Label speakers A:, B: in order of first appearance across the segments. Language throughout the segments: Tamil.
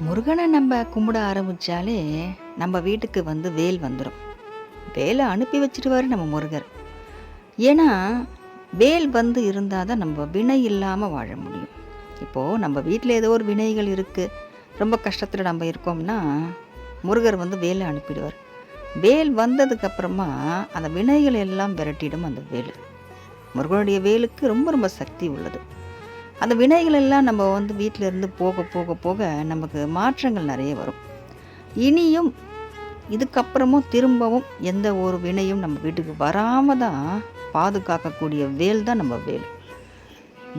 A: முருகனை நம்ம கும்பிட ஆரம்பிச்சாலே நம்ம வீட்டுக்கு வேல் வந்துடும். வேலை அனுப்பி வச்சிருவாரு நம்ம முருகர். ஏன்னா வேல் இருந்தால் தான் நம்ம வினை இல்லாமல் வாழ முடியும். இப்போது நம்ம வீட்டில் ஏதோ ஒரு வினைகள் இருக்குது, ரொம்ப கஷ்டத்தில் நம்ம இருக்கோம்னா முருகர் வேலை அனுப்பிடுவார். வேல் வந்ததுக்கப்புறமா அந்த வினைகள் எல்லாம் விரட்டிடும் அந்த வேல். முருகனுடைய வேலுக்கு ரொம்ப ரொம்ப சக்தி உள்ளது. அந்த வினைகள் எல்லாம் நம்ம வீட்டில் இருந்து போக போக போக நமக்கு மாற்றங்கள் நிறைய வரும். இனியும் இதுக்கப்புறமும் திரும்பவும் எந்த ஒரு வினையும் நம்ம வீட்டுக்கு வராமல் தான் பாதுகாக்கக்கூடிய வேல் தான் நம்ம வேல்.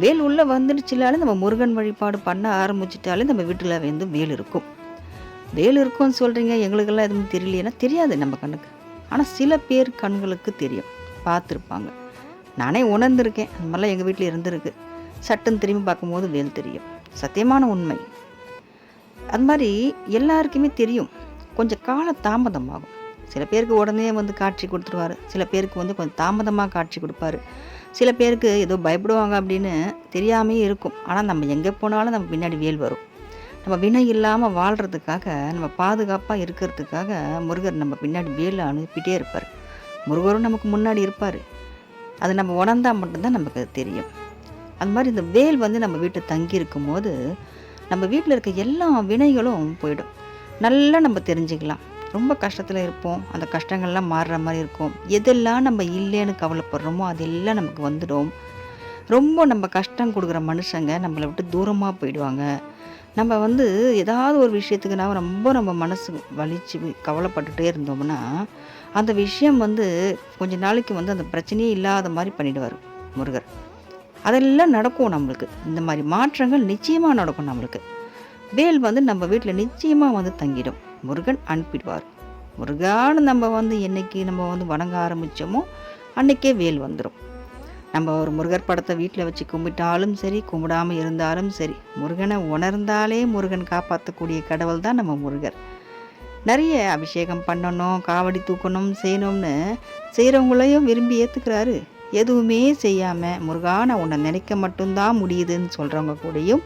A: வேல் உள்ளே வந்துடுச்சுனாலே நம்ம முருகன் வழிபாடு பண்ண ஆரம்பிச்சிட்டாலே நம்ம வீட்டில் வேல் இருக்கும். வேல் இருக்கும்னு சொல்கிறீங்க, எங்களுக்கெல்லாம் எதுவும் தெரியலைன்னா தெரியாது நம்ம கண்ணுக்கு. ஆனால் சில பேர் கண்களுக்கு தெரியும், பார்த்துருப்பாங்க. நானே உணர்ந்திருக்கேன். அந்த மாதிரிலாம் எங்கள் வீட்டில் இருந்திருக்கு. சட்டுன்னு திரும்பி பார்க்கும்போது வேல் தெரியும். சத்தியமான உண்மை. அது மாதிரி எல்லாருக்குமே தெரியும். கொஞ்சம் கால தாமதமாகும். சில பேருக்கு உடனே காட்சி கொடுத்துருவார். சில பேருக்கு கொஞ்சம் தாமதமாக காட்சி கொடுப்பாரு. சில பேருக்கு ஏதோ பயப்படுவாங்க அப்படின்னு தெரியாமே இருக்கும். ஆனால் நம்ம எங்கே போனாலும் நம்ம பின்னாடி வேல் வரும். நம்ம வினை இல்லாமல் வாழ்கிறதுக்காக, நம்ம பாதுகாப்பாக இருக்கிறதுக்காக முருகர் நம்ம பின்னாடி வேலை அனுப்பிட்டே இருப்பார். முருகரும் நமக்கு முன்னாடி இருப்பார். அது நம்ம உணர்ந்தால் மட்டும்தான் நமக்கு அது தெரியும். அந்த மாதிரி இந்த வேல் நம்ம வீட்டில் தங்கி இருக்கும் போது நம்ம வீட்டில் இருக்க எல்லா வினைகளும் போயிடும். நல்லா நம்ம தெரிஞ்சுக்கலாம். ரொம்ப கஷ்டத்தில் இருப்போம், அந்த கஷ்டங்கள்லாம் மாறுற மாதிரி இருக்கும். எதெல்லாம் நம்ம இல்லைன்னு கவலைப்படுறோமோ அதெல்லாம் நமக்கு வந்துடும். ரொம்ப நம்ம கஷ்டம் கொடுக்குற மனுஷங்க நம்மளை விட்டு தூரமாக போயிடுவாங்க. நம்ம ஏதாவது ஒரு விஷயத்துக்கு நம்ம மனசு வலிச்சு கவலைப்பட்டுட்டே இருந்தோம்னா அந்த விஷயம் கொஞ்ச நாளைக்கு அந்த பிரச்சனையே இல்லாத மாதிரி பண்ணிடுவார் முருகர். அதெல்லாம் நடக்கும் நம்மளுக்கு. இந்த மாதிரி மாற்றங்கள் நிச்சயமாக நடக்கும் நம்மளுக்கு. வேல் நம்ம வீட்டில் நிச்சயமாக தங்கிடும். முருகன் அனுப்பிடுவார். முருகான்னு நம்ம என்னைக்கு நம்ம வணங்க ஆரம்பித்தோமோ அன்றைக்கே வேல் வந்துடும். நம்ம ஒரு முருகர் படத்தை வீட்டில் வச்சு கும்பிட்டாலும் சரி, கும்பிடாமல் இருந்தாலும் சரி, முருகனை உணர்ந்தாலே முருகன் காப்பாற்றக்கூடிய கடவுள் தான் நம்ம முருகர். நிறைய அபிஷேகம் பண்ணணும், காவடி தூக்கணும், செய்யணும்னு செய்கிறவங்களையும் விரும்பி ஏற்றுக்கிறாரு. எதுவுமே செய்யாமல் முருகா நான் உன்னை நினைக்க மட்டும்தான் முடியுதுன்னு சொல்கிறவங்க கூடயும்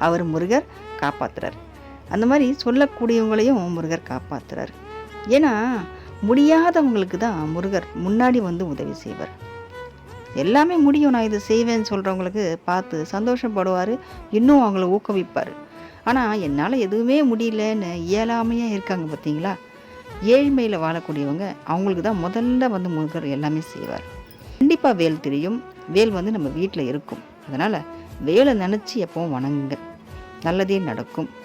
A: அவர் முருகர் காப்பாற்றுறார். அந்த மாதிரி சொல்லக்கூடியவங்களையும் முருகர் காப்பாற்றுறார். ஏன்னா முடியாதவங்களுக்கு தான் முருகர் முன்னாடி உதவி செய்வார். எல்லாமே முடியும், நான் இதை செய்வேன்னு சொல்கிறவங்களுக்கு பார்த்து சந்தோஷப்படுவார். இன்னும் அவங்கள ஊக்குவிப்பார். ஆனால் என்னால் எதுவுமே முடியலன்னு இயலாமையாக இருக்காங்க பார்த்தீங்களா, ஏழ்மையில் வாழக்கூடியவங்க, அவங்களுக்கு தான் முதல்ல முருகர் எல்லாமே செய்வார். கண்டிப்பாக வேல் தெரியும். வேல் நம்ம வீட்டில் இருக்கும். அதனால் வேலை நினச்சி எப்பவும் வணங்குங்க, நல்லதே நடக்கும்.